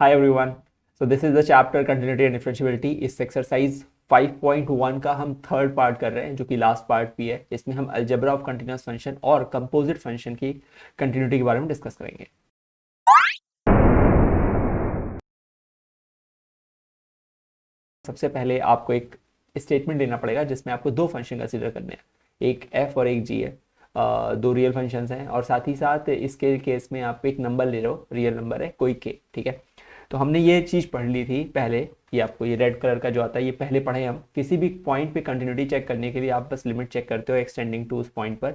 Hi everyone. So this is the chapter continuity and differentiability. इस exercise 5.1 का हम third part कर रहे हैं जो कि लास्ट पार्ट भी है. इसमें हम अलजेब्रा ऑफ कंटिन्यूअस फंक्शन और कंपोजिट फंक्शन की कंटिन्यूटी के बारे में डिस्कस करेंगे. सबसे पहले आपको एक स्टेटमेंट देना पड़ेगा जिसमें आपको दो फंक्शन कंसीडर करने हैं, एक f और एक g है. दो रियल फंक्शंस हैं और साथ ही साथ इसके केस में आप एक नंबर ले रहे हो, रियल नंबर है कोई k. ठीक है, तो हमने ये चीज़ पढ़ ली थी पहले. ये आपको ये रेड कलर का जो आता है ये पहले पढ़े हम. किसी भी पॉइंट पे कंटिन्यूटी चेक करने के लिए आप बस लिमिट चेक करते हो एक्सटेंडिंग टू उस पॉइंट पर.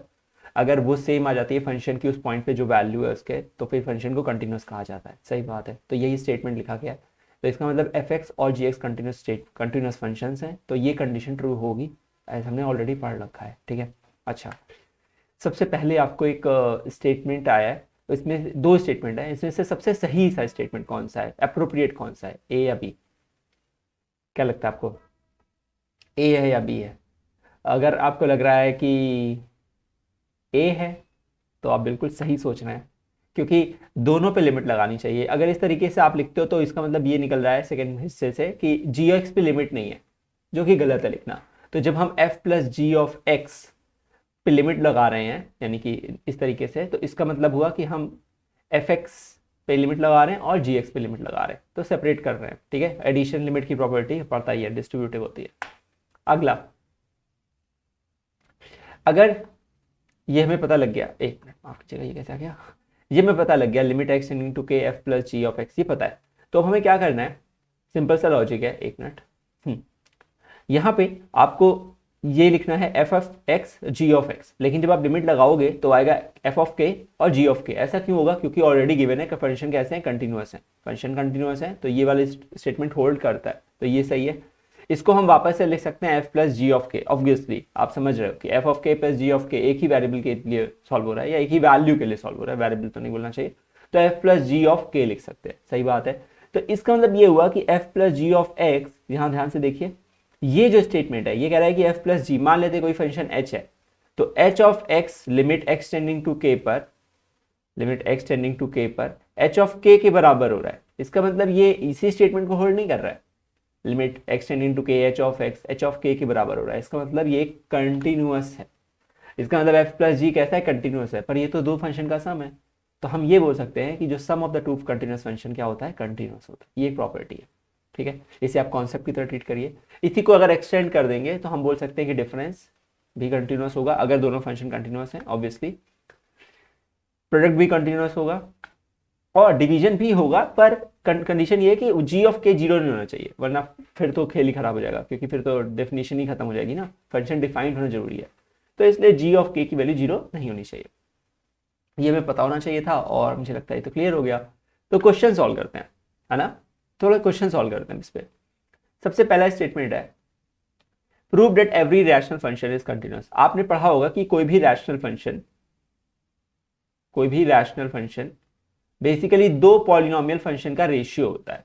अगर वो सेम आ जाती है फंक्शन की उस पॉइंट पे जो वैल्यू है उसके, तो फिर फंक्शन को कंटिन्यूस कहा जाता है. सही बात है. तो यही स्टेटमेंट लिखा गया है. तो इसका मतलब f(x) और g(x) कंटिन्यूस फंक्शंस हैं, तो ये कंडीशन ट्रू होगी, ऐसा हमने ऑलरेडी पढ़ रखा है. ठीक है. अच्छा, सबसे पहले आपको एक स्टेटमेंट आया है. तो इसमें दो स्टेटमेंट है, इसमें से सबसे सही सा स्टेटमेंट कौन सा है, अप्रोप्रिएट कौन सा है, ए या बी? क्या लगता है आपको, ए है या बी है? अगर आपको लग रहा है कि ए है तो आप बिल्कुल सही सोच रहे हैं, क्योंकि दोनों पे लिमिट लगानी चाहिए. अगर इस तरीके से आप लिखते हो तो इसका मतलब ये निकल रहा है सेकंड हिस्से से कि g(x) पे लिमिट नहीं है, जो कि गलत है लिखना. तो जब हम f plus G of X पे लिमिट लगा रहे हैं, यानी कि इस तरीके से, तो इसका मतलब हुआ कि हम fx पे लिमिट लगा रहे हैं और gx पे लिमिट लगा रहे हैं, तो सेपरेट कर रहे हैं. ठीक है, एडिशन लिमिट की प्रॉपर्टी पता ही है, डिस्ट्रीब्यूटिव होती है. अगला, अगर ये हमें पता लग गया, एक मिनट माफ कीजिएगा, ये कैसे आ गया, ये हमें पता लग गया limit x tending to k f plus G of X, ये पता है. तो हमें क्या करना है, सिंपल सा लॉजिक है. एक मिनट, यहाँ पे आपको ये लिखना है f of x g of x, लेकिन जब आप लिमिट लगाओगे तो आएगा f ऑफ k और g ऑफ k. ऐसा क्यों होगा? क्योंकि ऑलरेडी गिवन है कि फंक्शन कैसे हैं, कंटिन्यूअस है. फंक्शन कंटिन्यूअस है तो ये वाले स्टेटमेंट होल्ड करता है, तो ये सही है. इसको हम वापस से लिख सकते हैं f plus G of K. Obviously आप समझ रहे हो कि f of k plus G of K एक ही वेरिएबल के लिए सॉल्व हो रहा है या एक ही वैल्यू के लिए सॉल्व हो रहा है, वेरिएबल तो नहीं बोलना चाहिए. तो f प्लस जी ऑफ के लिख सकते हैं. सही बात है. तो इसका मतलब ये हुआ कि f plus G of X, यहाँ ध्यान से देखिए, ये जो स्टेटमेंट है ये कह रहा है कि f प्लस जी, मान लेते कोई फंक्शन h है, तो h of x limit x tending to k पर, limit x tending to k पर h ऑफ k के बराबर हो रहा है. इसका मतलब ये इसी स्टेटमेंट को होल्ड नहीं कर रहा है. Limit x tending to k h of x h of k के बराबर हो रहा है, इसका मतलब ये कंटिन्यूअस है. इसका मतलब f प्लस जी कैसा है, कंटिन्यूअस है. पर ये तो दो फंक्शन का सम है, तो हम ये बोल सकते हैं कि जो sum of the two continuous function क्या होता है, कंटिन्यूअस होता है. ये एक प्रॉपर्टी है. ठीक है, इसे आप कॉन्सेप्ट की तरह ट्रीट करिए. इसी को अगर एक्सटेंड कर देंगे तो हम बोल सकते हैं कि डिफरेंस भी कंटिन्यूअस होगा अगर दोनों फंक्शन कंटिन्यूअस हैं. ऑब्वियसली प्रोडक्ट भी कंटिन्यूअस होगा और डिवीजन भी होगा, पर कंडीशन ये है कि g ऑफ k जीरो नहीं होना चाहिए, वरना फिर तो खेल ही खराब हो जाएगा, क्योंकि फिर तो डेफिनेशन ही खत्म हो जाएगी ना. फंक्शन डिफाइंड होना जरूरी है, तो इसलिए g ऑफ k की वैल्यू जीरो नहीं होनी चाहिए. ये हमें पता होना चाहिए था और मुझे लगता है तो क्लियर हो गया. तो क्वेश्चन सॉल्व करते हैं, है ना. थोड़ा क्वेश्चन सॉल्व करते हैं इस पे. सबसे पहला स्टेटमेंट है, prove that every rational function is continuous. आपने पढ़ा होगा कि कोई भी रैशनल फंक्शन बेसिकली दो पॉलिनोमियल फंक्शन का रेशियो होता है.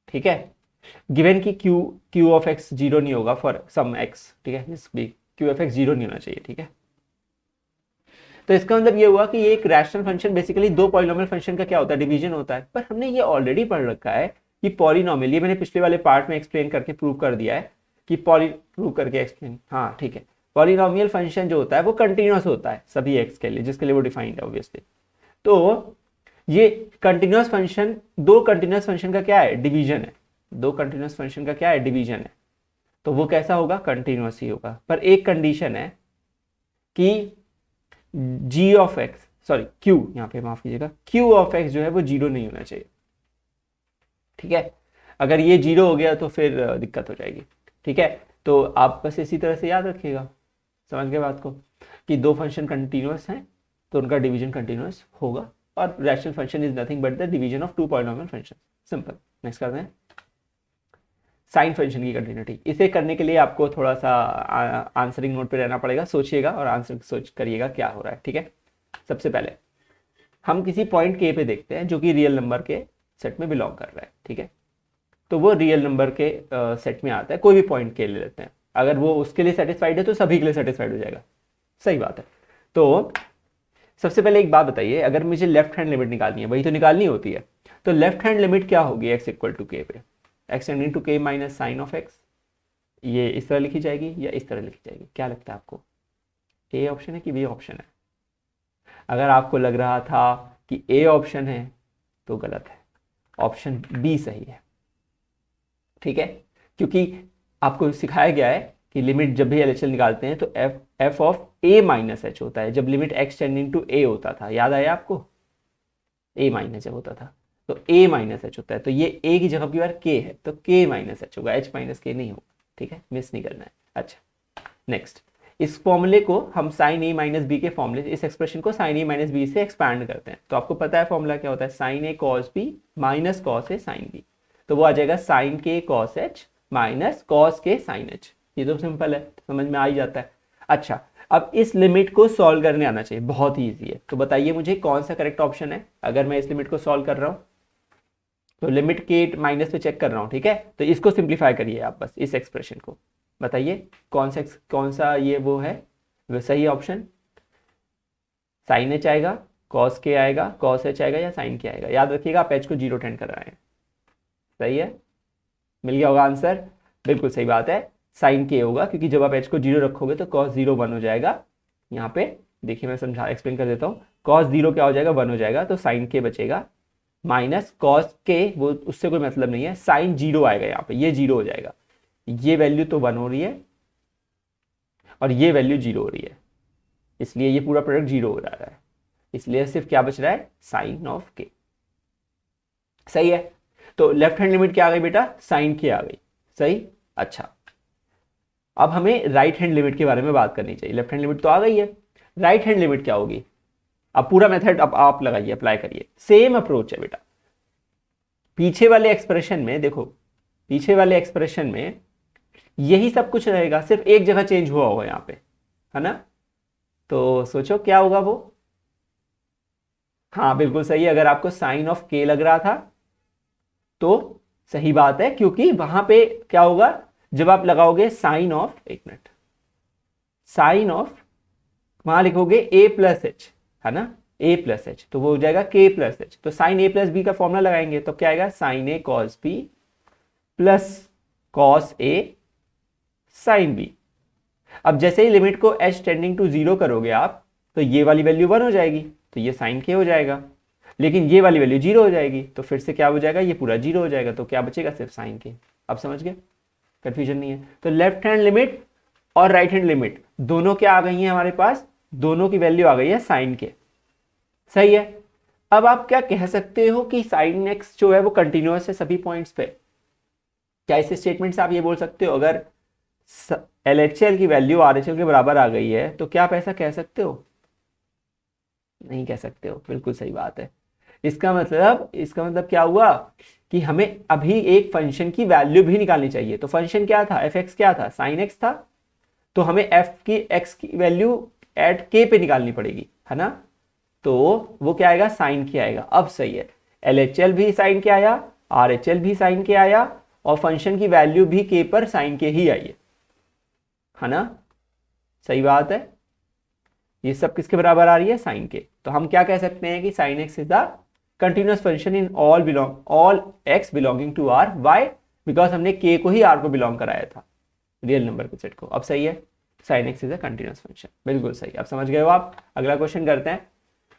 ठीक है, गिवन कि q ऑफ x जीरो नहीं होगा फॉर सम x. ठीक है, q ऑफ x जीरो नहीं होना चाहिए. ठीक है, तो इसका मतलब ये हुआ कि ये एक रैशनल फंक्शन बेसिकली दो पॉलिनोमियल फंक्शन का क्या होता है, डिवीजन होता है. पर हमने ये ऑलरेडी पढ़ रखा है कि पॉलिनोमियल, ये मैंने पिछले वाले पार्ट में एक्सप्लेन करके प्रूव कर दिया है कि प्रूव करके एक्सप्लेन, हाँ ठीक है, पॉलिनोमियल फंक्शन जो होता है वो कंटिन्यूअस होता है सभी एक्स के लिए जिसके लिए वो डिफाइंड है ऑब्वियसली. तो ये कंटिन्यूअस फंक्शन, दो कंटिन्यूअस फंक्शन का क्या है, डिवीजन है. दो कंटिन्यूअस फंक्शन का क्या है, डिवीजन है. तो वो कैसा होगा, कंटिन्यूअस ही होगा. पर एक कंडीशन है कि g of x, sorry q, यहाँ पे माफ कीजिएगा, q ऑफ x जो है वो जीरो नहीं होना चाहिए. ठीक है, अगर ये जीरो हो गया तो फिर दिक्कत हो जाएगी. ठीक है, तो आप बस इसी तरह से याद रखिएगा, समझ गए बात को, कि दो फंक्शन कंटिन्यूअस हैं तो उनका डिवीजन कंटिन्यूअस होगा, और rational function is nothing but the division of two polynomial function. Simple. Next करते हैं साइन फंक्शन की कंटिन्यूटी. इसे करने के लिए आपको थोड़ा सा आंसरिंग मोड पे रहना पड़ेगा, सोचिएगा और आंसर सोच करिएगा क्या हो रहा है. ठीक है, सबसे पहले हम किसी पॉइंट k पे देखते हैं जो कि रियल नंबर के सेट में बिलोंग कर रहा है. ठीक है, तो वो रियल नंबर के सेट में आता है. कोई भी पॉइंट k ले लेते हैं, अगर वो उसके लिए सेटिस्फाइड है तो सभी के लिए सेटिस्फाइड हो जाएगा. सही बात है. तो सबसे पहले एक बात बताइए, अगर मुझे लेफ्ट हैंड लिमिट निकालनी है, वही तो निकालनी होती है, तो लेफ्ट हैंड लिमिट क्या होगी x इक्वल टू के पे, x टेंडिंग टू के माइनस साइन ऑफ x, ये इस तरह लिखी जाएगी या इस तरह लिखी जाएगी, क्या लगता है आपको? ए ऑप्शन है कि बी ऑप्शन है? अगर आपको लग रहा था कि ए ऑप्शन है तो गलत है, ऑप्शन बी सही है। ठीक है, क्योंकि आपको सिखाया गया है कि लिमिट जब भी एलएचएल निकालते हैं तो F of A minus H होता है, जब लिमिट एक्स टेंडिंग टू ए होता था, याद आया आपको? ए माइनस जब होता था तो ए माइनस एच होता है, तो ये ए की जगह की बार के है तो के माइनस एच होगा, एच माइनस के नहीं होगा। ठीक है, मिस नहीं करना है। अच्छा नेक्स्ट, इस फॉर्मूले को हम साइन ए माइनस बी के फॉर्मूले, इस एक्सप्रेशन को साइन ए माइनस बी से एक्सपैंड करते हैं, तो आपको पता है फॉर्मूला क्या होता है, sign A cos B minus cos A sine B, तो वो आ जाएगा साइन के कॉस एच माइनस कॉस के साइन एच। ये तो सिंपल है, समझ में आ ही जाता है। अच्छा, अब इस लिमिट को सॉल्व करने आना चाहिए, बहुत ही ईजी है। तो बताइए मुझे कौन सा करेक्ट ऑप्शन है अगर मैं इस लिमिट को सॉल्व कर रहा हूँ, तो लिमिट के माइनस पे चेक कर रहा हूँ। ठीक है, तो इसको सिंप्लीफाई करिए आप, बस इस एक्सप्रेशन को बताइए कौन सा ये वो है वो सही ऑप्शन। साइन एच आएगा, कॉस के आएगा, कॉस एच आएगा या साइन के आएगा? याद रखिएगा आप एच को जीरो टेंड कर रहे हैं। सही है, मिल गया होगा आंसर, बिल्कुल सही बात है, साइन के होगा, क्योंकि जब आप एच को जीरो रखोगे तो कॉस जीरो वन हो जाएगा। यहाँ पे देखिए मैं समझा एक्सप्लेन कर देता हूँ, कॉस जीरो क्या हो जाएगा, वन हो जाएगा, तो साइन के बचेगा माइनस कॉस के, वो उससे कोई मतलब नहीं है, साइन जीरो आएगा यहाँ पे, ये जीरो हो जाएगा, ये वैल्यू तो वन हो रही है और ये वैल्यू जीरो हो रही है, इसलिए ये पूरा प्रोडक्ट जीरो हो रहा है, इसलिए सिर्फ क्या बच रहा है, साइन ऑफ के। सही है, तो लेफ्ट हैंड लिमिट क्या आ गई बेटा, साइन के आ गई। सही। अच्छा, अब हमें राइट हैंड लिमिट के बारे में बात करनी चाहिए। लेफ्ट हैंड लिमिट तो आ गई है, राइट हैंड लिमिट क्या होगी? अब पूरा मेथड अब आप लगाइए, अप्लाई करिए, सेम अप्रोच है बेटा। पीछे वाले एक्सप्रेशन में देखो, पीछे वाले एक्सप्रेशन में यही सब कुछ रहेगा, सिर्फ एक जगह चेंज हुआ होगा यहाँ पे, है ना? तो सोचो क्या होगा वो। हाँ बिल्कुल सही है, अगर आपको साइन ऑफ के लग रहा था तो सही बात है, क्योंकि वहां पे क्या होगा, जब आप लगाओगे साइन ऑफ, एक मिनट, साइन ऑफ वहां लिखोगे ए प्लस एच, है ना, ए प्लस एच, तो वो हो जाएगा के प्लस एच, तो साइन ए प्लस बी का फॉर्मूला लगाएंगे तो क्या आएगा, sign A cos B plus cos A sine B. अब जैसे ही लिमिट को एच टेंडिंग टू जीरो करोगे आप, तो ये वाली वैल्यू वन हो जाएगी, तो ये साइन के हो जाएगा, लेकिन ये वाली वैल्यू जीरो हो जाएगी, तो फिर से क्या हो जाएगा, ये पूरा जीरो हो जाएगा, तो क्या बचेगा, सिर्फ साइन के। अब समझ गए, कंफ्यूजन नहीं है। तो लेफ्ट हैंड लिमिट और राइट हैंड लिमिट दोनों क्या आ गई है हमारे पास, दोनों की वैल्यू आ गई है साइन के। सही है। अब आप क्या कह सकते हो कि साइन एक्स जो है वो कंटिन्यूअस है सभी पॉइंट्स पे, क्या इस स्टेटमेंट से आप ये बोल सकते हो, अगर एलएचएल की वैल्यू आरएचएल के बराबर आ गई है तो क्या आप ऐसा कह सकते हो? नहीं कह सकते हो, बिल्कुल सही बात है। इसका मतलब क्या हुआ कि हमें अभी एक फंक्शन की वैल्यू भी निकालनी चाहिए। तो फंक्शन क्या था, एफ एक्स क्या था, साइन एक्स था, तो हमें एफ की एक्स की वैल्यू एट के पे निकालनी पड़ेगी, है ना? तो वो क्या आएगा, साइन के आएगा। अब सही है, एलएचएल भी साइन के आया, आरएचएल भी साइन के आया, और फंक्शन की वैल्यू भी के पर साइन के ही आई है ना? सही बात है, ये सब किसके बराबर आ रही है, साइन के। तो हम क्या कह सकते हैं कि sine X is the continuous function in all X belonging to R. Why? Because हमने के को ही आर को बिलोंग कराया था, रियल नंबर के सेट को। अब सही है, sign X is a continuous function, बिल्कुल सही। अब समझ गए हो आप। अगला क्वेश्चन करते हैं,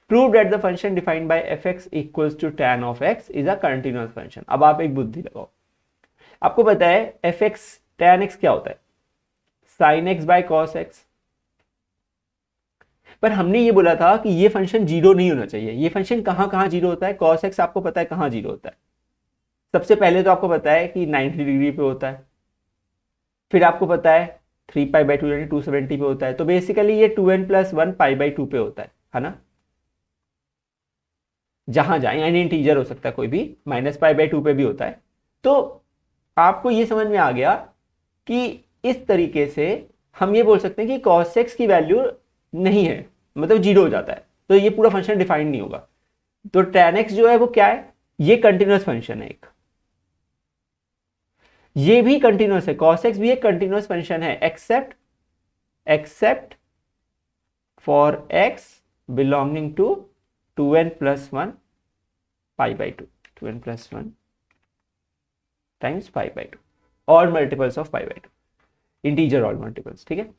prove that the function defined by F X equals to tan of X is a continuous function. अब आप एक बुद्धि लगाओ, आपको पता है एफ एक्स tan एक्स क्या होता है, sine x by cos x, पर हमने ये बोला था कि ये फंक्शन जीरो नहीं होना चाहिए। ये फंक्शन कहां जीरो होता है, कॉस एक्स आपको पता है कहां जीरो होता है। सबसे पहले तो आपको पता है कि 90 डिग्री पे होता है, फिर आपको पता है 3π/2 यानी 270 पे होता है, तो बेसिकली ये 2n+1 π/2 पे होता है ना? जहां जाए यानी इंटीजर हो सकता है कोई भी, -π/2 पे भी होता है। तो आपको ये समझ में आ गया कि इस तरीके से हम ये बोल सकते हैं कि cos x की वैल्यू नहीं है, मतलब जीरो हो जाता है, तो ये पूरा फंक्शन डिफाइंड नहीं होगा। तो tan x जो है वो क्या है, ये कंटिन्यूअस फंक्शन है एक, ये भी कंटिन्यूअस है, cos x भी एक कंटिन्यूअस फंक्शन है, except for x belonging to 2n+1 π/2, 2n+1 times π/2 और multiples of π/2, integer all multiples. ठीक है,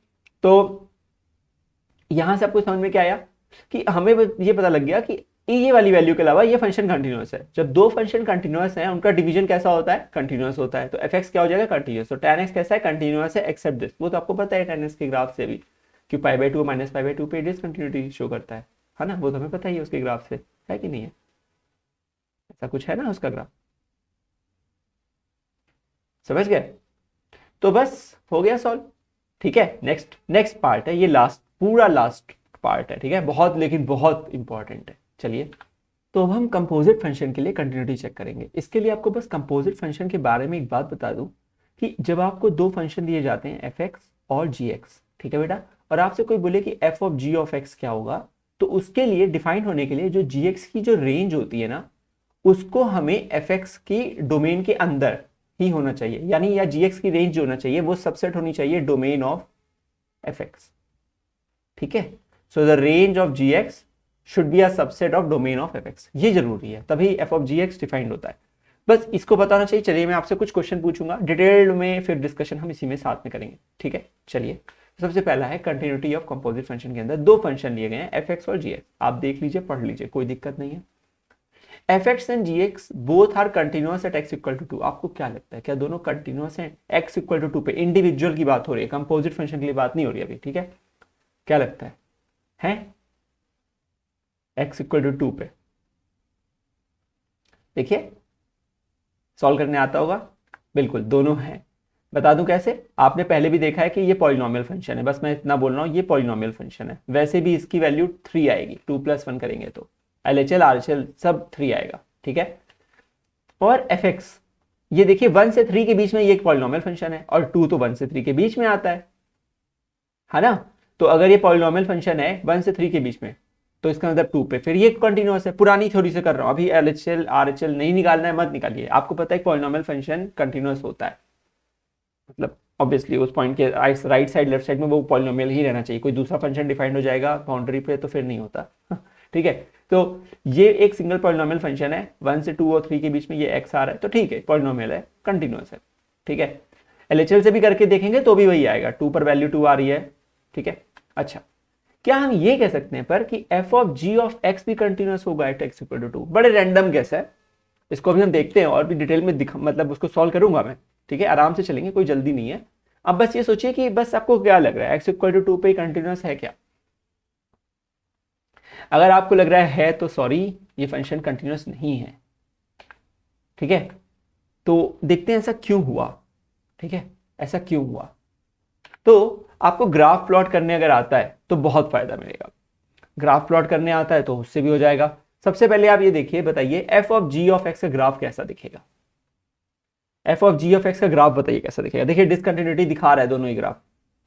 तो यहां से आपको समझ में क्या आया कि हमें ये पता लग गया कि ये वाली वैल्यू के अलावा ये फंक्शन कंटिन्यूअस है। जब दो फंक्शन कंटिन्यूअस हैं उनका डिवीजन कैसा होता है, कंटिन्यूअस होता है। तो fx क्या हो जाएगा, कंटिन्यूअस। तो tan x कैसा है, कंटिन्यूअस है एक्सेप्ट दिस। वो तो आपको पता है tan x के ग्राफ से भी कि π/2 -π/2 पे डिसकंटिन्यूटी शो करता है ना, वो तो हमें पता ही है उसके ग्राफ से, है कि नहीं है, ऐसा कुछ है ना उसका ग्राफ, समझ गए। तो बस हो गया सॉल्व। ठीक है, नेक्स्ट पार्ट है, ये लास्ट, पूरा लास्ट पार्ट है। ठीक है, बहुत लेकिन बहुत इंपॉर्टेंट है। चलिए, तो अब हम कंपोजिट फंक्शन के लिए कंटिन्यूटी चेक करेंगे। इसके लिए आपको बस कंपोजिट फंक्शन के बारे में एक बात बता दूं कि जब आपको दो फंक्शन दिए जाते हैं f(x) और g(x), ठीक है बेटा, और आपसे कोई बोले कि f of g of x क्या होगा, तो उसके लिए डिफाइन होने के लिए जो gx की जो रेंज होती है ना, उसको हमें fx की डोमेन के अंदर ही होना चाहिए, यानी या gx की रेंज जो होना चाहिए वो सबसेट होनी चाहिए डोमेन ऑफ fx। ठीक है, so the range of gx should be a subset of domain of fx, ये जरूरी है, तभी f of gx डिफाइंड होता है। बस इसको बताना चाहिए। चलिए, मैं आपसे कुछ क्वेश्चन पूछूंगा डिटेल्ड में, फिर डिस्कशन हम इसी में साथ में करेंगे। ठीक है, चलिए, सबसे पहला है कंटिन्यूटी ऑफ कंपोजिट फंक्शन के अंदर दो फंक्शन लिए गए हैं fx और gx। आप देख लीजिए, पढ़ लीजिए, कोई दिक्कत नहीं है। fx and gx both are continuous at x equal to 2। आपको क्या लगता है, क्या दोनों कंटिन्यूअस हैं x इक्वल टू 2 पे? इंडिविजुअल की बात हो रही है, कंपोजिट फंक्शन के लिए बात नहीं हो रही अभी। ठीक है, क्या लगता है x इक्वल टू 2 पे? देखिए, सॉल्व करने आता होगा, बिल्कुल दोनों हैं। बता दूं कैसे, आपने पहले भी देखा है कि ये पॉलिनोमियल फंक्शन है, बस मैं इतना बोल रहा हूं, ये पॉलिनोमियल फंक्शन है। वैसे भी इसकी वैल्यू 3 आएगी, 2+1 करेंगे तो LHL RHL सब 3 आएगा। ठीक है, और fx, ये देखिए 1 से 3 के बीच में ये एक पॉलिनोमियल फंक्शन है, और 2 तो 1 से 3 के बीच में आता है ना। तो अगर ये पॉलिनोमियल फंक्शन है 1 से 3 के बीच में, तो इसका मतलब 2 पे, फिर ये कंटिन्यूअस है। पुरानी थ्योरी से कर रहा हूं, अभी LHL RHL नहीं निकालना है, मत निकालिए। आपको पता है पॉलिनोमियल फंक्शन कंटिन्यूअस होता है, मतलब ऑब्वियसली उस पॉइंट के राइट साइड लेफ्ट साइड में वो पॉलिनोमियल ही रहना चाहिए। कोई दूसरा फंक्शन डिफाइंड हो जाएगा बाउंड्री पे तो फिर नहीं होता। ठीक है, तो ये एक सिंगल पॉलिनोमियल फंक्शन है, 1 से 2 और 3 के बीच में ये x आ रहा है, तो ठीक है, पॉलिनोमियल है, कंटिन्यूअस है। ठीक है, LHL से भी करके देखेंगे तो भी वही आएगा, 2 पर वैल्यू 2 आ रही है। ठीक है, अच्छा, क्या हम ये कह सकते हैं पर कि f of g of x भी कंटिन्यूअस होगा एट x इक्वल टू 2? बड़े रैंडम गेस है, इसको अभी हम देखते हैं और भी डिटेल में मतलब उसको सॉल्व करूंगा मैं। ठीक है, आराम से चलेंगे, कोई जल्दी नहीं है। अब बस ये सोचिए कि बस आपको क्या लग रहा है, x इक्वल टू 2 पे कंटिन्यूअस है क्या? अगर आपको लग रहा है तो सॉरी, ये फंक्शन कंटिन्यूअस नहीं है। ठीक है, तो देखते हैं ऐसा क्यों हुआ। ठीक है, ऐसा क्यों हुआ? तो आपको ग्राफ प्लॉट करने अगर आता है तो बहुत फायदा मिलेगा। ग्राफ प्लॉट करने आता है तो उससे भी हो जाएगा। सबसे पहले आप ये देखिए, बताइए f of g of x का ग्राफ कैसा दिखेगा? f of g of x का ग्राफ बताइए कैसा दिखेगा? देखिए, डिसकंटिन्यूटी दिखा रहा है, दोनों ही ग्राफ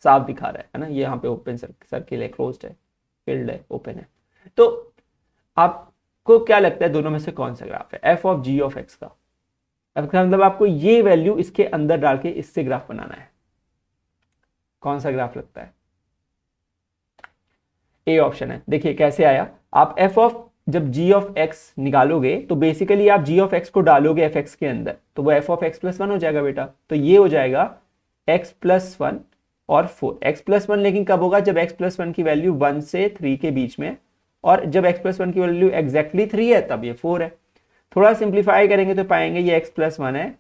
साफ दिखा रहा है ना। ये यहाँ पे ओपन सर्किल है, क्लोज्ड है, फिल्ड है, ओपन है। तो आपको क्या लगता है दोनों में से कौन सा ग्राफ है f of g of x का? मतलब आपको ये वैल्यू इसके अंदर डाल के इससे ग्राफ बनाना है, कौन सा ग्राफ लगता है? ए ऑप्शन है। देखिए कैसे आया, आप f ऑफ जब g ऑफ x निकालोगे तो बेसिकली आप g ऑफ x को डालोगे fx के अंदर, तो वो f ऑफ x+1 हो जाएगा बेटा। तो ये हो जाएगा x+1 और 4, x+1 लेकिन कब होगा? जब x+1 की वैल्यू 1 से 3 के बीच में, और जब x+1 की वैल्यू एग्जैक्टली 3 है तब ये 4 है। थोड़ा सिंप्लीफाई करेंगे तो पाएंगे ये x+1 है,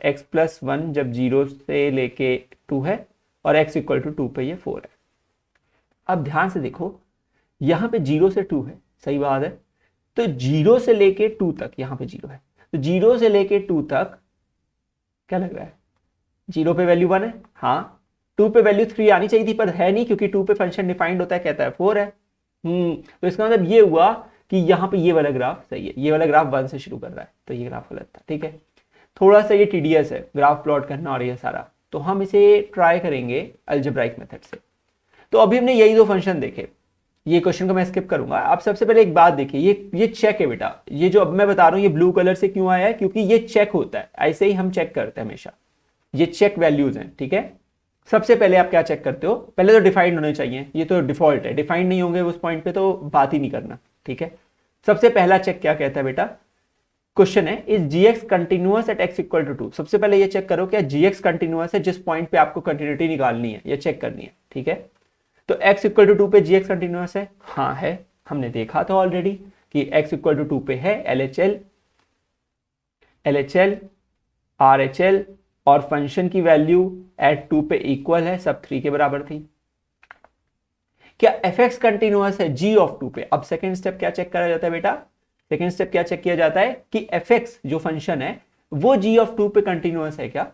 x+1 जब 0 से लेके 2 है, और x इक्वल टू 2 पे ये 4 है। अब ध्यान से देखो, यहां पे 0 से 2 है, सही बात है। तो 0 से लेके 2 तक, यहां पे 0 है, तो 0 से लेके 2 तक क्या लग रहा है? 0 पे वैल्यू 1 है, हाँ, 2 पे वैल्यू 3 आनी चाहिए थी पर है नहीं, क्योंकि 2 पे फंक्शन डिफाइंड होता है, कहता है 4 है। तो इसका मतलब ये हुआ कि यहाँ पे ये वाला ग्राफ सही है, ये वाला ग्राफ 1 से शुरू कर रहा है, तो ये ग्राफ गलत था। ठीक है, थोड़ा सा ये टीडियस है ग्राफ प्लॉट करना और ये सारा, तो हम इसे ट्राई करेंगे अलजेब्राइक मेथड से। तो अभी हमने यही दो फंक्शन देखे, ये क्वेश्चन को मैं स्किप करूंगा। आप सबसे पहले एक बात देखिए, ये चेक है बेटा, ये जो अब मैं बता रहा हूं ये ब्लू कलर से क्यों आया है? क्योंकि ये चेक होता है, ऐसे ही हम चेक करते हैं हमेशा, ये चेक वैल्यूज हैं। ठीक है, सबसे पहले आप क्या चेक करते हो, पहले तो डिफाइंड होने चाहिए, ये तो डिफॉल्ट है, डिफाइंड नहीं होंगे उस पॉइंट पे तो बात ही नहीं करना, ठीक है। सबसे पहला चेक क्या कहता है बेटा, क्वेश्चन है is G X continuous at X equal to 2। सबसे पहले ये चेक करो क्या जी एक्स कंटिन्यूअस है, जिस पॉइंट पे आपको कंटिन्यूटी निकालनी है ये चेक करनी है, ठीक है। तो x इक्वल टू 2 पे जी एक्स कंटिन्यूअस है, हाँ है, हमने देखा था ऑलरेडी कि x इक्वल टू 2 पे है LHL RHL और फंक्शन की वैल्यू एट 2 पे इक्वल है, सब 3 के बराबर थी। क्या fx कंटिन्यूअस है g ऑफ 2 पे। अब सेकेंड स्टेप क्या चेक करा जाता है बेटा, सेकेंड स्टेप क्या चेक किया जाता है कि fx जो फंक्शन है वो g ऑफ 2 पे कंटिन्यूअस है क्या,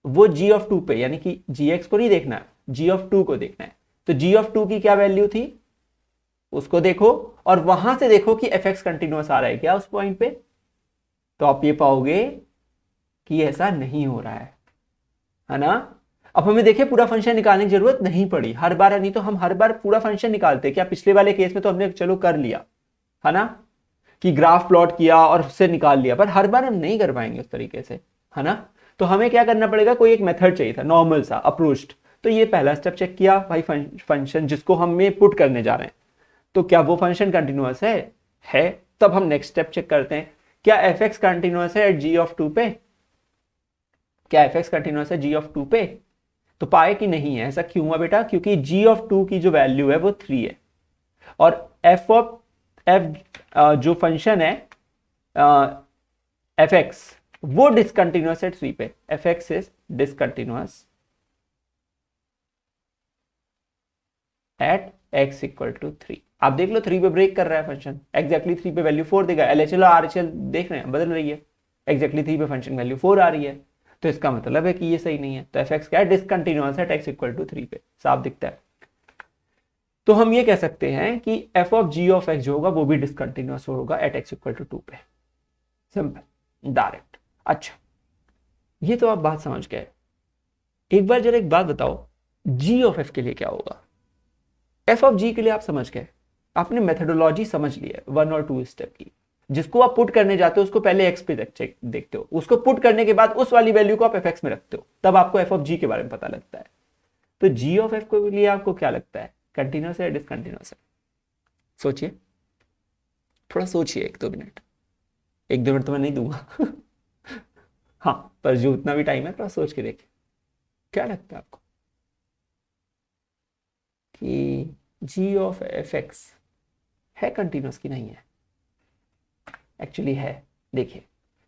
वो g ऑफ 2 पे, यानी कि gx को नहीं देखना है, g ऑफ 2 को देखना है। तो g ऑफ 2 की क्या वैल्यू थी उसको देखो और वहां से देखो कि fx कंटिन्यूअस आ रहा है क्या उस पॉइंट पे। तो आप ये पाओगे कि ऐसा नहीं हो रहा है ना। अब हमें देखिए पूरा फंक्शन निकालने की जरूरत नहीं पड़ी हर बार, नहीं तो हम हर बार पूरा फंक्शन निकालते, क्या पिछले वाले केस में तो हमने चलो कर लिया है ना, कि ग्राफ प्लॉट किया और उससे निकाल लिया, पर हर बार हम नहीं कर पाएंगे उस तरीके से, है ना। तो हमें क्या करना पड़ेगा, कोई एक मेथड चाहिए था नॉर्मल सा अप्रोच्ड। तो ये पहला स्टेप चेक किया भाई, फंक्शन जिसको हमें पुट करने जा रहे हैं तो क्या वो फंक्शन कंटिन्यूअस है। तब हम नेक्स्ट स्टेप चेक करते हैं क्या fx कंटिन्यूअस है एट g ऑफ 2 पे, क्या fx कंटिन्यूअस है g ऑफ 2 पे। तो पाए कि नहीं है। ऐसा क्यों हुआ बेटा, क्योंकि g ऑफ 2 की जो वैल्यू है वो 3 है और f ऑफ f जो फंक्शन है fx वो डिसकंटिन्यूअस है 3 पे, fx is discontinuous at x equal to 3। आप देख लो 3 पे ब्रेक कर रहा है फंक्शन, एग्जैक्टली 3 पे वैल्यू 4 देगा, LHL और RHL देख रहे हैं बदल रही है, एग्जैक्टली 3 पे फंक्शन वैल्यू 4 आ रही है, तो इसका मतलब है कि ये सही नहीं है। तो fx क्या है, डिसकंटिन्यूअस है x इक्वल टू 3 पे, साफ दिखता है। तो हम ये कह सकते हैं कि f of g of x जो होगा वो भी डिसकंटिन्यूअस होगा एट x इक्वल टू 2 पे, सिंपल डायरेक्ट। अच्छा ये तो आप बात समझ गए। एक बार जरा एक बात बताओ, g ऑफ f के लिए क्या होगा, f ऑफ g के लिए आप समझ गए, आपने मेथोडोलॉजी समझ ली है 1 और 2 स्टेप की। जिसको आप पुट करने जाते हो उसको पहले x पे देखते हो, उसको पुट करने के बाद उस वाली वैल्यू को आप fx में रखते हो, तब आपको f ऑफ g के बारे में पता लगता है। तो g ऑफ f के लिए आपको क्या लगता है, कंटिन्यूअस है या डिसकंटिन्यूअस है। सोचिए, थोड़ा सोचिए 1-2 मिनट, 1-2 मिनट तो मैं नहीं दूंगा हाँ पर जो उतना भी टाइम है थोड़ा सोच के देखिए क्या लगता है आपको कि g ऑफ fx है कंटिन्यूअस की नहीं है। एक्चुअली है। देखिए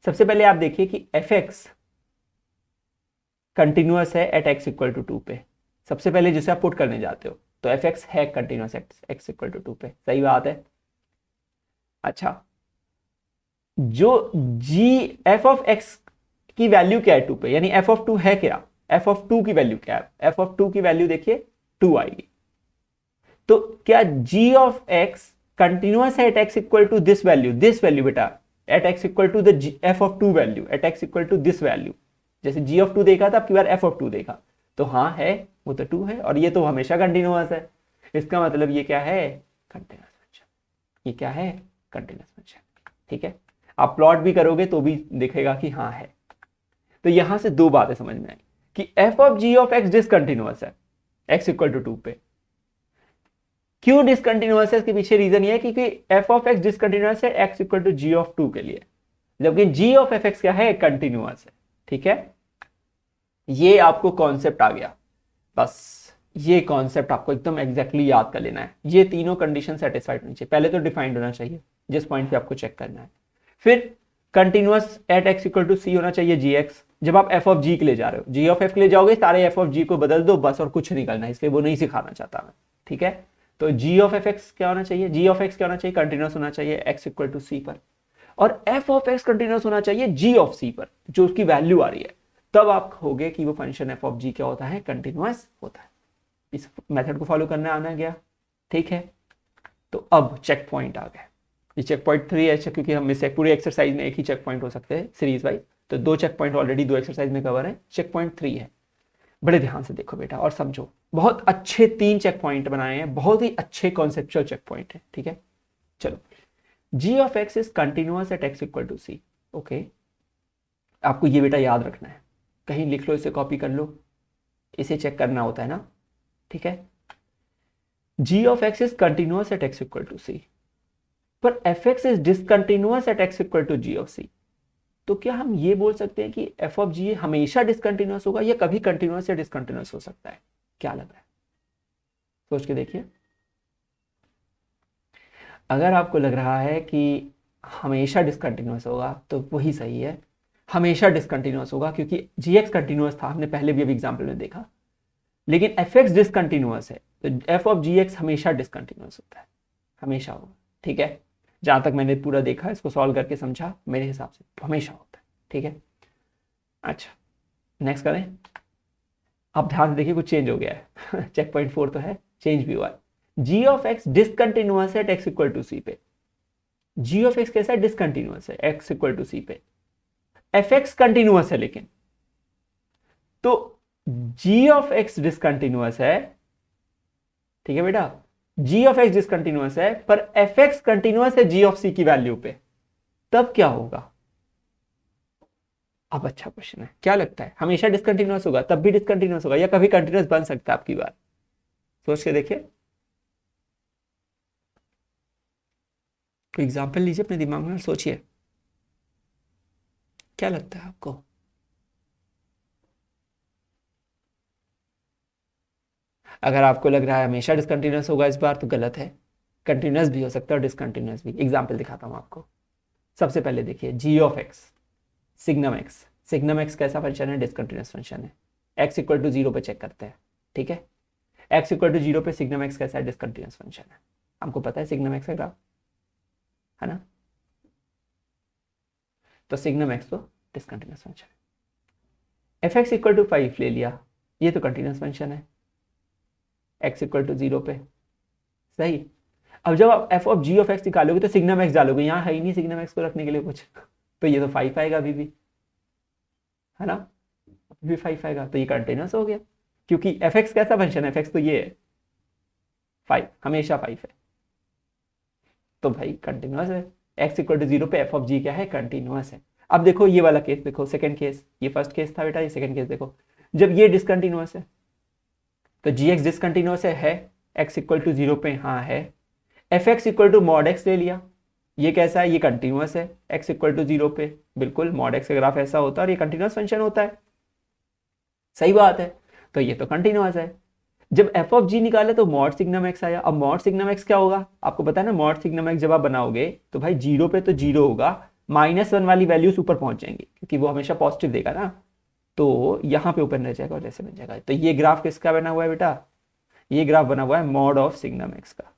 सबसे पहले आप देखिए कि fx कंटिन्यूअस है एट x इक्वल टू 2 पे, सबसे पहले जिसे आप पुट करने जाते हो, तो fx है कंटिन्यूअस x इक्वल टू 2 पे, सही बात है। अच्छा जो g f ऑफ x की वैल्यू क्या है 2 पे, यानी f ऑफ 2 है क्या, f ऑफ 2 की वैल्यू क्या है, f ऑफ 2 की वैल्यू देखिए 2 आएगी। तो क्या g ऑफ x कंटिन्यूअस है at x equal to this value बेटा, at x equal to the f of 2 value, at x equal to this value. जैसे g ऑफ 2 देखा था, अब की बार f ऑफ 2 देखा, तो हाँ है, वो तो 2 है और ये तो हमेशा कंटिन्यूअस है, इसका मतलब ये क्या है, कंटिन्यूअस फंक्शन। ये क्या है, कंटिन्यूअस फंक्शन, ठीक है। आप प्लॉट भी करोगे तो भी दिखेगा कि हाँ है। तो यहां से 2 बातें समझ में आई कि f of g of x discontinuous है x इक्वल टू 2 पे। क्यों डिसकंटिन्यूअस है, इसके पीछे रीजन ये है क्योंकि f ऑफ x डिसकंटिन्यूअस है x equal to g of 2 के लिए, जबकि g ऑफ fx क्या है, कंटिन्यूअस है, ठीक है। ये आपको कॉन्सेप्ट आ गया, बस ये कॉन्सेप्ट आपको एकदम एग्जैक्टली याद कर लेना है। ये तीनों कंडीशन सेटिस्फाइड होनी चाहिए, पहले तो डिफाइंड होना चाहिए जिस पॉइंट पे आपको चेक करना है, फिर continuous at x equal to c होना चाहिए gx। जब आप f ऑफ g के लिए जा रहे हो, g ऑफ f के लिए जाओगे सारे f ऑफ g को बदल दो बस, और कुछ नहीं करना, इसलिए वो नहीं सिखाना चाहता मैं, ठीक है। तो g ऑफ fx क्या होना चाहिए, g ऑफ x क्या होना चाहिए, कंटिन्यूअस होना चाहिए x इक्वल टू c पर, और f ऑफ x कंटिन्यूअस होना चाहिए g ऑफ c पर, जो उसकी वैल्यू आ रही है। तब आप कहोगे कि वो फंक्शन f ऑफ g क्या होता है, कंटिन्यूअस होता है। इस मेथड को फॉलो करना आना गया, ठीक है। तो अब चेक पॉइंट आ गए, ये चेक पॉइंट 3 है क्योंकि हम इससे पूरे एक्सरसाइज में एक ही चेक पॉइंट हो सकते हैं सीरीज वाइज, तो 2 चेक पॉइंट ऑलरेडी 2 एक्सरसाइज में कवर है, चेक पॉइंट 3 है। बड़े ध्यान से देखो बेटा और समझो, बहुत अच्छे 3 चेक पॉइंट बनाए हैं, बहुत ही अच्छे कॉन्सेप्चुअल चेक पॉइंट है, ठीक है। चलो g of x is continuous at x equal to c, okay. आपको ये बेटा याद रखना है, कहीं लिख लो, इसे कॉपी कर लो, इसे चेक करना होता है ना, ठीक है। g of X is continuous at x equal to C, पर F X is discontinuous at x equal to G of C. तो क्या हम ये बोल सकते हैं कि एफ ऑफ जी हमेशा डिसकंटिन्यूअस होगा या कभी कंटिन्यूअस या डिसकंटिन्यूअस हो सकता है? क्या लग रहा है, सोच के देखिए। अगर आपको लग रहा है कि हमेशा डिसकंटिन्यूअस होगा तो वही सही है, हमेशा डिसकंटिन्यूअस होगा, क्योंकि जी एक्स कंटिन्यूअस था, हमने पहले भी अभी एग्जाम्पल में देखा। लेकिन एफ एक्स डिसकंटिन्यूअस है, तो एफ ऑफ जी एक्स हमेशा डिसकंटिन्यूअस होता है, हमेशा होगा, ठीक है। जहां तक मैंने पूरा देखा, इसको सॉल्व करके समझा, मेरे हिसाब से हमेशा होता है, ठीक है। अच्छा, नेक्स्ट करें। अब ध्यान से देखिए, कुछ चेंज हो गया है चेक पॉइंट 4 तो है, चेंज भी हुआ है। जी ऑफ एक्स डिसकंटिन्यूअस है एक्स इक्वल टू सी पे। जी ऑफ एक्स कैसा है? डिसकंटिन्यूअस है एक्स इक्वल टू सी पे। एफ एक्स कंटिन्यूअस है लेकिन, तो जी ऑफ एक्स डिसकंटिन्यूअस है, ठीक है बेटा, जी ऑफ एक्स डिसकंटिन्यूअस है, पर एफ एक्स कंटिन्यूअस है जी ऑफ सी की वैल्यू पे। तब क्या होगा? अब अच्छा क्वेश्चन है, क्या लगता है हमेशा डिसकंटिन्यूअस होगा, तब भी डिसकंटिन्यूअस होगा, या कभी कंटिन्यूअस बन सकता है? आपकी बात सोच के देखिए, कोई एग्जाम्पल लीजिए अपने दिमाग में, सोचिए क्या लगता है आपको। अगर आपको लग रहा है हमेशा डिसकंटिन्यूअस होगा इस बार, तो गलत है, कंटिन्यूअस भी हो सकता है और डिसकंटिन्यूअस भी। एग्जाम्पल दिखाता हूं आपको। सबसे पहले देखिए, G of X signum X, signum X कैसा फंक्शन है? डिसकंटिन्यूअस फंक्शन है। एक्स इक्वल टू जीरो पे चेक करते हैं, ठीक है। एक्स इक्वल टू जीरो पे सिग्नम एक्स कैसा है? डिसकंटिन्यूअस फंक्शन है। हमको पता है सिग्नम एक्स का ग्राफ, है ना, तो सिग्नम एक्स तो डिसकंटिन्यूअस फंक्शन है। एफ एक्स इक्वल टू 5 ले लिया, ये तो कंटिन्यूअस फंक्शन है एक्स इक्वल टू जीरो पे, सही। अब जब आप F of G of X निकालोगे तो सिग्नम एक्स डालोगे, यहाँ है ही नहीं सिग्नम एक्स को रखने के लिए कुछ, तो ये तो 5 आएगा अभी भी, है ना, अभी भी 5 आएगा, तो ये कंटिन्यूअस हो गया, क्योंकि एफ एक्स कैसा फंक्शन है? एफ एक्स तो ये है 5, हमेशा 5 है, तो भाई कंटिन्यूअस है। एक्स इक्वल टू जीरो पे एफ ऑफ जी क्या है? कंटिन्यूअस है। अब देखो ये वाला केस देखो, सेकंड केस, ये फर्स्ट केस था बेटा, ये सेकंड केस देखो। जब ये डिसकंटिन्यूअस है तो जी एक्स डिसकंटिन्यूअस है एक्स इक्वल टू जीरो पे, हाँ है। F X equal to mod X ले लिया, ये कैसा है? ये कंटिन्यूअस है एक्स इक्वल टू जीरो पे, बिल्कुल मॉड एक्स का ग्राफ ऐसा होता है और ये कंटिन्यूअस फंक्शन होता है, सही बात है, तो ये तो कंटिन्यूअस है। जब एफ ऑफ जी निकाले तो मॉड सिग्नम एक्स आया। अब मॉड सिग्नम एक्स क्या होगा? आपको पता है ना, मॉड सिग्नम एक्स जब आप बनाओगे तो भाई जीरो पे तो जीरो होगा, -1 वाली वैल्यूज ऊपर पहुंच जाएंगी, क्योंकि वो हमेशा पॉजिटिव देगा ना, तो यहाँ पे ऊपर रह जाएगा और जैसे बन जाएगा। तो ये ग्राफ किसका बना हुआ है बेटा? ये ग्राफ बना हुआ है मॉड ऑफ सिग्नम एक्स का।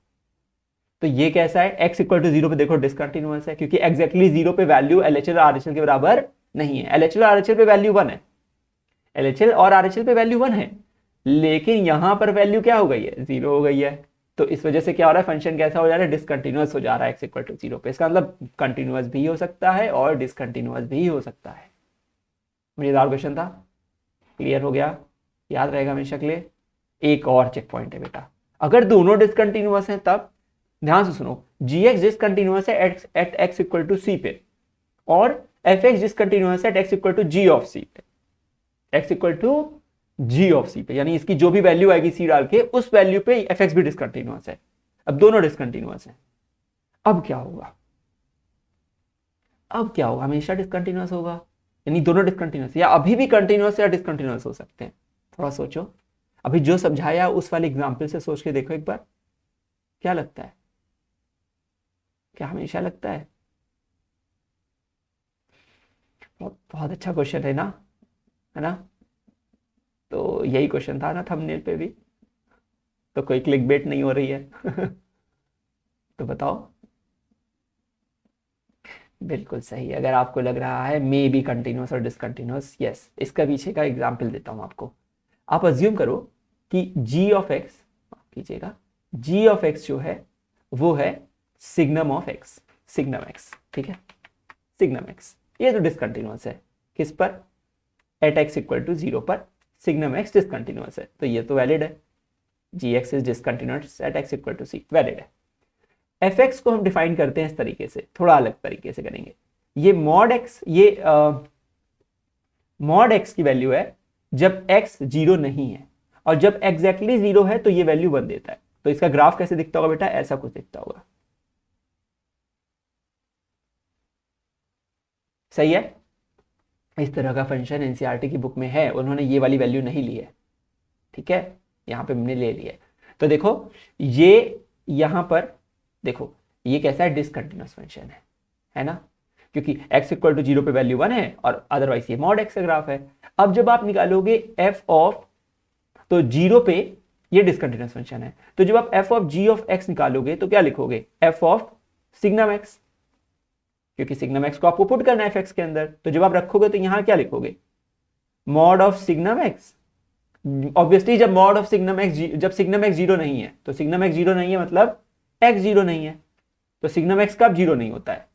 तो ये कैसा है? एक्स इक्वल टू जीरो पे देखो डिसकंटिन्यूअस है, क्योंकि एक्जैक्टली जीरो पे वैल्यू एलएचएल और आरएचएल के बराबर नहीं है। एलएचएल और आरएचएल पे वैल्यू 1 है, एलएचएल और आरएचएल पे वैल्यू 1 है, लेकिन यहां पर वैल्यू क्या हो गई है? 0 हो गई है। तो इस वजह से क्या हो रहा है? फंक्शन कैसा हो जा रहा है? डिसकंटिन्यूअस हो जा रहा है एक्स इक्वल टू जीरो पे। इसका मतलब कंटिन्यूअस भी हो सकता है और डिसकंटिन्यूअस भी हो सकता है। मजेदार क्वेश्चन था, क्लियर हो गया, याद रहेगा हमेशा के लिए। एक और चेक पॉइंट है बेटा, अगर दोनों डिसकंटिन्यूअस हैं तब ध्यान से सुनो, जी एक्स डिसकंटिन्यूअस है at X equal to C पे, और एफ एक्स डिसकंटिन्यूअस है at X equal to G of C पे, X equal to G of C पे, यानी इसकी जो भी वैल्यू आएगी सी डाल के, उस वैल्यू पे एफ एक्स भी डिसकंटिन्यूअस है। अब दोनों डिसकंटिन्यूअस है, अब क्या होगा? अब क्या होगा? हमेशा डिसकंटिन्यूअस होगा, यानी दोनों डिसकंटिन्यूअस, या अभी भी कंटिन्यूअस या डिसकंटिन्यूअस हो सकते हैं। थोड़ा सोचो, अभी जो समझाया उस वाले एग्जाम्पल से सोच के देखो एक बार, क्या लगता है? क्या हमेशा लगता है? बहुत बहुत अच्छा क्वेश्चन है ना, है ना, तो यही क्वेश्चन था ना थंबनेल पे भी, तो कोई क्लिक बेट नहीं हो रही है तो बताओ। बिल्कुल सही। अगर आपको लग रहा है मे बी कंटिन्यूअस और डिसकंटिन्यूअस, यस, इसका पीछे का एग्जाम्पल देता हूं आपको। आप अज्यूम करो कि जी ऑफ एक्स, माफ कीजिएगा, जी ऑफ एक्स जो है वो है signum of X, signum x, ठीक है, सिग्नम एक्स, ये तो डिसकंटिन्यूअस है, किस पर? At X equal to zero पर सिग्नम एक्स डिसकंटिन्यूअस है, तो ये तो वैलिड है, G X is discontinuous at X equal to C, valid है। एफ एक्स को हम डिफाइन करते हैं इस तरीके से, थोड़ा अलग तरीके से करेंगे। ये मॉड एक्स, ये मॉड एक्स की वैल्यू है जब x 0 नहीं है, और जब एग्जैक्टली 0 है तो ये वैल्यू 1 देता है। तो इसका ग्राफ कैसे दिखता होगा बेटा, ऐसा कुछ दिखता होगा। सही है। इस तरह का फंक्शन एनसीईआरटी की बुक में है, उन्होंने ये वाली वैल्यू नहीं ली है, ठीक है, यहां पे हमने ले लिया है। तो देखो ये यहां पर देखो ये कैसा है, डिसकंटिन्यूअस फंक्शन है ना, क्योंकि x इक्वल टू 0 पे वैल्यू 1 है और अदरवाइज ये मॉड x का ग्राफ है। अब जब आप निकालोगे f ऑफ, तो 0 पे ये डिसकंटिन्यूअस फंक्शन है, तो जब आप f of g of x निकालोगे तो क्या लिखोगे, f ऑफ सिग्नम x, क्योंकि सिग्नम x को आपको पुट करना है f के अंदर। तो जब आप रखोगे तो यहां क्या लिखोगे, mod of signum x। Obviously जब मॉड ऑफ सिग्नम x, जब सिग्नम x 0 नहीं है, तो सिग्नम x 0 नहीं है मतलब x 0 नहीं है। तो सिग्नम x कब 0 नहीं होता है,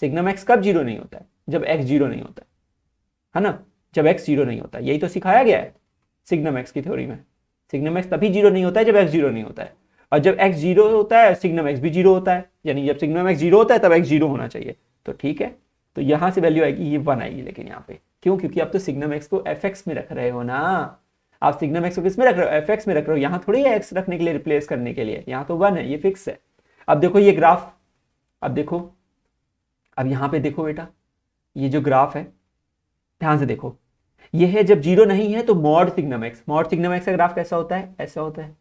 सिग्नम x कब 0 नहीं होता है, जब x 0 नहीं होता है ना, जब x 0 नहीं होता है। यही तो सिखाया गया है सिग्नम x की थ्योरी में। सिग्नम x तभी 0 नहीं होता है जब x 0 नहीं होता है, और जब x 0 होता है सिग्नम x भी 0 होता है, यानी जब सिग्नम x 0 होता है तब x 0 होना चाहिए। तो ठीक है, तो यहां से वैल्यू आएगी ये 1 आएगी, लेकिन यहाँ पे क्यों, क्योंकि आप तो सिग्नम x को fx में रख रहे हो ना, आप सिग्नम x को किस में रख रहे हो, fx में रख रहे हो। यहाँ थोड़ी है x रखने के लिए, रिप्लेस करने के लिए, यहाँ तो 1 है, ये फिक्स है। अब देखो ये ग्राफ, अब देखो, अब यहाँ पे देखो बेटा, ये जो ग्राफ है ध्यान से देखो, ये है जब 0 नहीं है तो मॉड सिग्नम x का ग्राफ कैसा होता है, ऐसा होता है।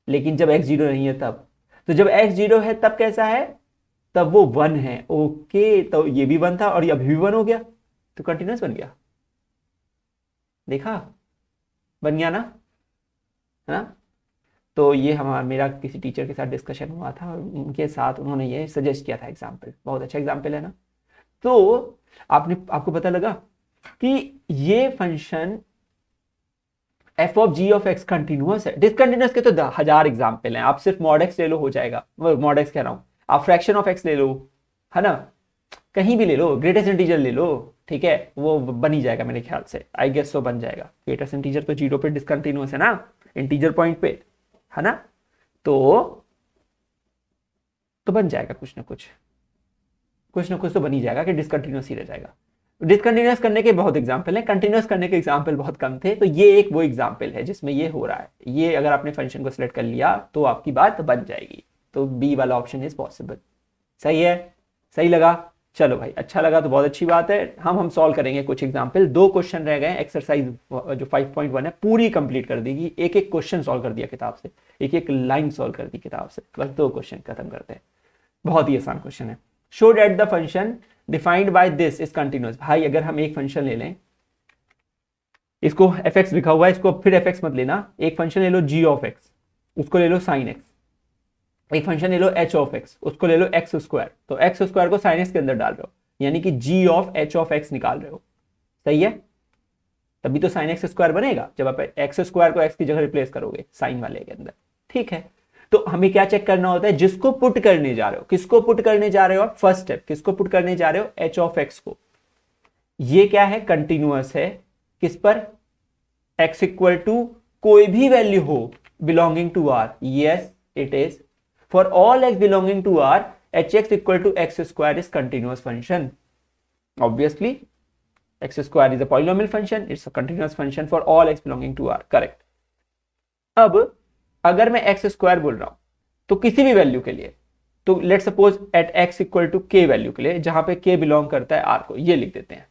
लेकिन जब x 0 नहीं है तब, तो जब x 0 है तब कैसा है, तब वो 1 है। ओके, तो ये भी 1 था और ये अभी भी 1 हो गया, तो कंटिन्यूअस बन गया, देखा, बन गया ना, है ना। तो ये हमारा मेरा किसी टीचर के साथ डिस्कशन हुआ था और उनके साथ उन्होंने ये सजेस्ट किया था एग्जाम्पल, बहुत अच्छा एग्जाम्पल है ना। तो आपको पता लगा कि ये function f of g of x continuous है। डिसकंटिन्यूअस के तो 1000 एग्जाम्पल हैं, आप सिर्फ मॉड x ले लो हो जाएगा, मॉड x कह रहा हूं, आप फ्रैक्शन ऑफ x ले लो, है ना, कहीं भी ले लो, ग्रेटेस्ट इंटीजर ले लो, ठीक है, वो बन ही जाएगा मेरे ख्याल से, आई गेस सो बन जाएगा। ग्रेटेस्ट इंटीजर तो 0 पे डिसकंटिन्यूअस है ना, इंटीजर पॉइंट पे, है ना, तो बन जाएगा कुछ ना कुछ तो बन ही जाएगा कि डिसकंटिन्यूअस ही रह जाएगा। डिसकंटिन्यूअस करने के बहुत एग्जांपल हैं, कंटिन्यूअस करने के एग्जांपल बहुत कम थे, तो ये एक वो एग्जांपल है जिसमें ये हो रहा है। ये अगर आपने फंक्शन को सिलेक्ट कर लिया तो आपकी बात बन जाएगी, तो बी वाला ऑप्शन इज पॉसिबल। सही है, सही लगा, चलो भाई, अच्छा लगा तो बहुत अच्छी बात है। हम सॉल्व करेंगे कुछ एग्जाम्पल, 2 क्वेश्चन रह गए, एक्सरसाइज जो 5.1 है पूरी कंप्लीट कर देगी, एक एक क्वेश्चन सॉल्व कर दिया किताब से, एक एक लाइन सॉल्व कर दी किताब से, बस 2 क्वेश्चन खत्म करते हैं, बहुत ही आसान क्वेश्चन है। Show that the function defined by this is continuous. भाई अगर हम एक फंक्शन ले लें, इसको fx लिखा हुआ है, इसको फिर fx मत लेना, एक फंक्शन ले लो g ऑफ x, उसको ले लो sin x, एक फंक्शन ले लो h ऑफ x, उसको ले लो x स्क्वायर, तो x स्क्वायर को sin x के अंदर डाल रहे हो, यानी कि g of h of x निकाल रहे हो। सही है, तभी तो sin x स्क्वायर बनेगा जब आप x स्क्वायर को x की जगह रिप्लेस करोगे sin वाले के अंदर। ठीक है, तो हमें क्या चेक करना होता है, जिसको पुट करने जा रहे हो, किसको पुट करने जा रहे हो आप, फर्स्ट स्टेप, किसको पुट करने जा रहे हो, h ऑफ x को। ये क्या है, कंटिन्यूअस है, किस पर, x इक्वल टू कोई भी वैल्यू हो belonging to r, yes it is, for all x belonging to r hx equal to x square is continuous function. Obviously x square is a polynomial function, it's a continuous function for all x belonging to r, correct. अब अगर मैं x square बोल रहा हूं तो किसी भी value के लिए, तो let suppose at x equal to k value के लिए, जहां पे k बिलोंग करता है r को, ये लिख देते हैं,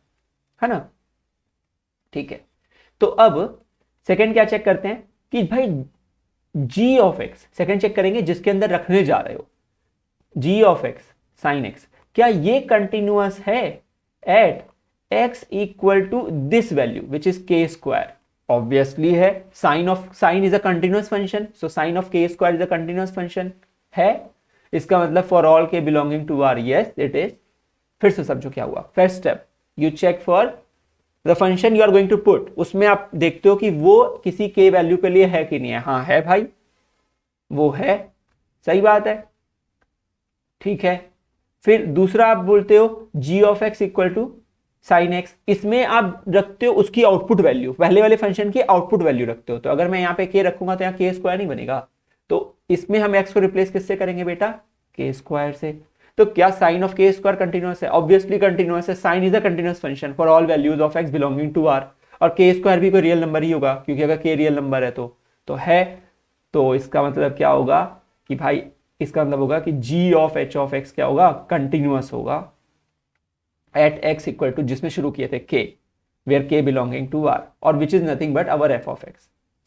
है ना। ठीक है, तो अब सेकंड क्या चेक करते हैं कि भाई g of x, second check करेंगे जिसके अंदर रखने जा रहे हो, g of x sin x, क्या ये कंटिन्यूअस है at x equal to this value which is k square. Obviously है, sine is a continuous function, so sine of k square is a continuous function है, इसका मतलब for all k belonging to r, yes it is. फिर से समझो क्या हुआ, first step you check for the function you are going to put, उसमें आप देखते हो कि वो किसी k वैल्यू के लिए है कि नहीं है, हाँ है भाई, वो है, सही बात है, ठीक है। फिर दूसरा आप बोलते हो g of x equal to sine X, इसमें आप रखते हो उसकी आउटपुट वैल्यू, पहले वाले फंक्शन की आउटपुट वैल्यू रखते हो, तो अगर मैं यहाँ पे k रखूंगा तो यहाँ k स्क्वायर नहीं बनेगा, तो इसमें हम x को रिप्लेस किससे करेंगे बेटा, k स्क्वायर से। तो क्या sine of K square continuous है? ऑब्वियसली कंटिन्यूअस है, sine is a continuous function for all values of X belonging to R, और के स्क्वायर भी कोई रियल नंबर ही होगा, क्योंकि अगर के रियल नंबर है तो है, तो इसका मतलब क्या होगा कि भाई, इसका मतलब होगा कि g of h of x क्या होगा? कंटिन्यूअस होगा एट x इक्वल टू, जिसमें शुरू किए थे k, where k belonging to r, और which is nothing but our f of x.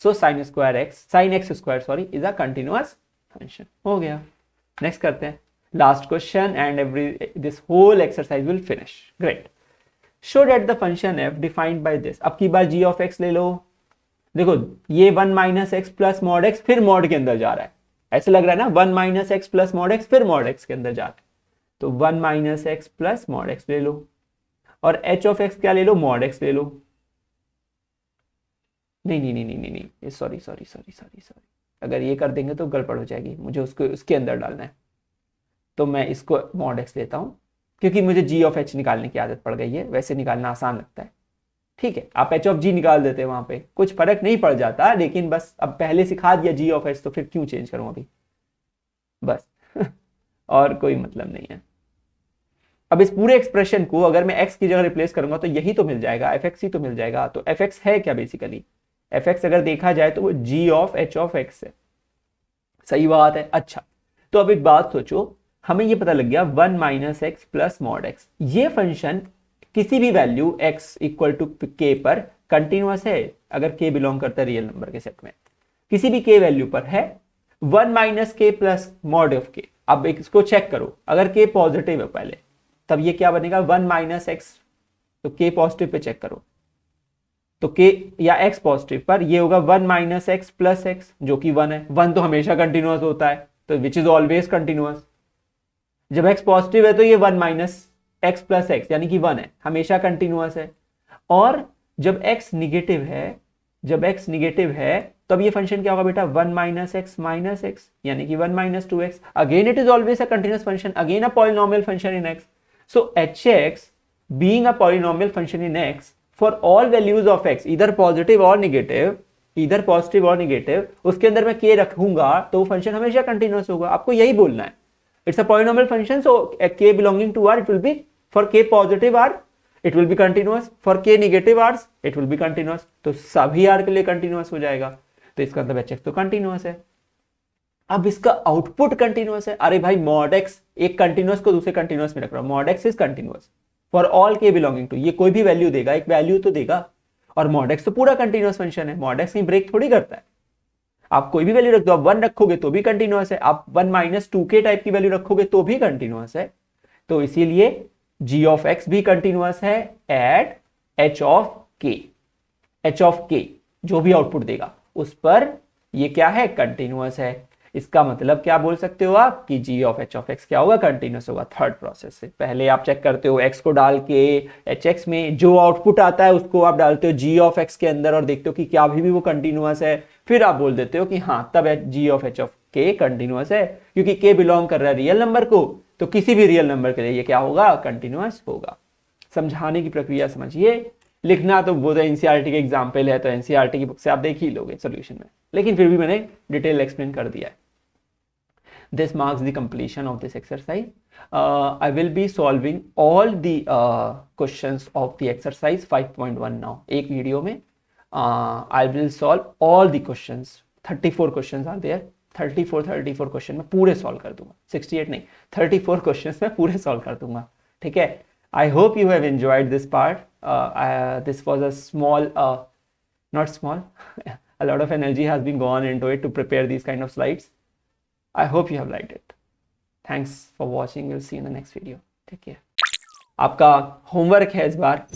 So sine x square sorry is a continuous function. हो गया. नेक्स्ट करते हैं last question and this whole exercise will finish. Great. Show that the function f defined by this. अब की बार g of x ले लो. देखो ये 1 minus X plus mod x फिर मॉड के अंदर जा रहा है, ऐसे लग रहा है ना, 1 minus X plus mod x फिर मॉड एक्स के अंदर जा रहा है, तो 1 minus X plus mod X ले लो, और h ऑफ एक्स क्या ले लो? मॉड एक्स ले लो. नहीं, सॉरी, अगर ये कर देंगे तो गड़बड़ हो जाएगी, मुझे उसको उसके अंदर डालना है, तो मैं इसको मॉड एक्स लेता हूं, क्योंकि मुझे g ऑफ h निकालने की आदत पड़ गई है, वैसे निकालना आसान लगता है. ठीक है, आप h ऑफ g निकाल देते हैं, वहां पे कुछ फर्क नहीं पड़ जाता, लेकिन बस अब पहले सिखा दिया g ऑफ h, तो फिर क्यों चेंज करूं अभी, बस और कोई मतलब नहीं है. अब इस पूरे एक्सप्रेशन को अगर मैं x की जगह रिप्लेस करूंगा तो यही तो मिल जाएगा, fx ही तो मिल जाएगा. तो fx है क्या? बेसिकली fx अगर देखा जाए तो वो g of h of x है. सही बात है. अच्छा, तो अब एक बात सोचो, हमें ये पता लग गया 1 minus X plus mod X, ये फंक्शन किसी भी value x equal to k पर कंटिन्यूअस है, अगर k बिलोंग करता है रियल नंबर के सेट में, किसी भी k वैल्यू पर है 1 माइनस के प्लस मॉड ऑफ k. अब इसको चेक करो, अगर k पॉजिटिव है पहले, तब ये क्या बनेगा? 1 माइनस एक्स, तो k पॉजिटिव पे चेक करो, तो k या x पॉजिटिव पर ये होगा 1 माइनस एक्स प्लस एक्स, जो कि 1 है. 1 तो हमेशा कंटिन्यूअस होता है, तो विच इज ऑलवेज कंटिन्यूअस. जब x पॉजिटिव है तो ये 1 माइनस एक्स प्लस एक्स यानी कि 1 है, हमेशा कंटिन्यूअस है. और जब x निगेटिव है, तब ये फंक्शन क्या होगा बेटा? 1 माइनस एक्स यानी कि 1 minus 2x. Again it is always a continuous function, again a polynomial function in x. So hx being a polynomial function in x for all values of x, either positive or negative, उसके अंदर मैं k रखूंगा तो वो function हमेशा continuous होगा. आपको यही बोलना है. It's a polynomial function, so k belonging to r, it will be, for k positive r, it will be continuous, for k negative r, it will be continuous. तो सभी r के लिए कंटिन्यूअस हो जाएगा, तो इसका मतलब hx तो कंटिन्यूअस है. अब इसका आउटपुट कंटिन्यूअस है. अरे भाई, मॉड x एक कंटिन्यूअस को दूसरे कंटिन्यूअस में रख रहा हूं, mod x is continuous for all k belonging to, ये कोई भी वैल्यू देगा, एक वैल्यू तो देगा, और मॉड x तो पूरा कंटिन्यूअस फंक्शन है, मॉड x नहीं ब्रेक थोड़ी करता है. आप कोई भी वैल्यू रख दो, आप 1 रखोगे तो भी कंटिन्यूअस है, आप 1 माइनस 2k टाइप की वैल्यू रखोगे तो भी कंटिन्यूअस है. तो इसीलिए g ऑफ x भी कंटिन्यूअस है एट h ऑफ k, जो भी आउटपुट देगा उस पर ये क्या है? कंटिन्यूअस है. इसका मतलब क्या बोल सकते हो आप कि g of h of x क्या होगा? कंटिन्यूअस होगा. थर्ड प्रोसेस से पहले आप चेक करते हो x को डाल के hx में, जो आउटपुट आता है उसको आप डालते हो g ऑफ x के अंदर और देखते हो कि क्या अभी भी वो कंटिन्यूअस है. फिर आप बोल देते हो कि हाँ, तब g of h of k continuous है, क्योंकि k बिलोंग कर रहा है रियल नंबर को, तो किसी भी रियल नंबर के लिए ये क्या होगा? कंटिन्यूअस होगा. समझाने की प्रक्रिया समझिए. लिखना तो वो एनसीईआरटी के एग्जाम्पल है, तो एनसीईआरटी की बुक से आप देख ही लोगे सोल्यूशन में, लेकिन फिर भी मैंने डिटेल एक्सप्लेन कर दिया है. This marks the completion of this exercise. I will be solving all the questions of the exercise 5.1 now. एक वीडियो में I will solve all the questions. 34 questions are there. 34 question मैं पूरे solve कर दूंगा. 68 नहीं, 34 क्वेश्चंस मैं पूरे solve कर दूंगा. ठीक है. I hope you have enjoyed this part. This was a small, not small, a lot of energy has been gone into it to prepare these kind of slides. I hope you have liked it. Thanks for watching. We'll see you in the next video. Take care. आपका homework है इस बार